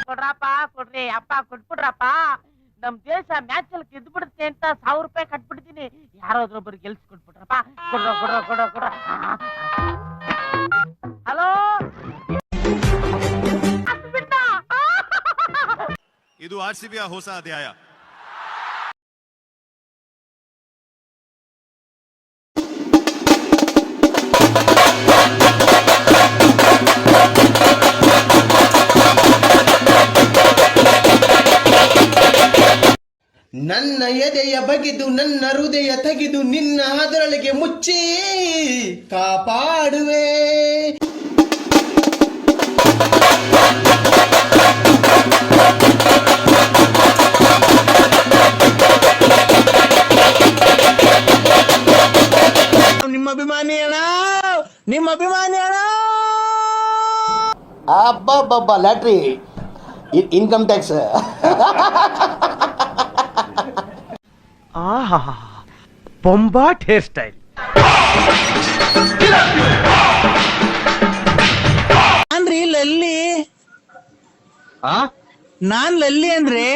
ಕೊಡ್ರಪ್ಪ ಕೊಡ್ರಿ ಅಪ್ಪ ಕೊಟ್ಬಿಡ್ರಪ್ಪ. ನಮ್ ದೇಶ ಮ್ಯಾಚ್ ಅಲ್ಲಿ ಗೆದ್ಬಿಡುತ್ತೆ ಅಂತ 1000 ರೂಪಾಯಿ ಕಟ್ಬಿಡ್ತೀನಿ. ಯಾರಾದ್ರೊಬ್ಬರು ಗೆಲ್ಸಿ ಕೊಟ್ಬಿಟ್ರಪ್ಪ. ಕೊಡ್ರ. ಹಲೋ, ಇದು RCBಯ ಹೊಸ ಅಧ್ಯಾಯ. ನನ್ನ ಎದೆಯ ಬಗೆದು ನನ್ನ ಹೃದಯ ತೆಗೆದು ನಿನ್ನ ಅದರೊಳಗೆ ಮುಚ್ಚಿ ಕಾಪಾಡುವೆ. ನಿಮ್ಮ ಅಭಿಮಾನಿ ಅಣ್ಣ ಅಬ್ಬಬ್ಬಬ್ಬ ಲ್ಯಾಟ್ರಿ ಇನ್ಕಮ್ ಟ್ಯಾಕ್ಸ್. ಬೊಂಬಾಟ್ ಹೇರ್ ಸ್ಟೈಲ್. ನಾನ್ ಲಲ್ಲಿ ಅಂದ್ರೆ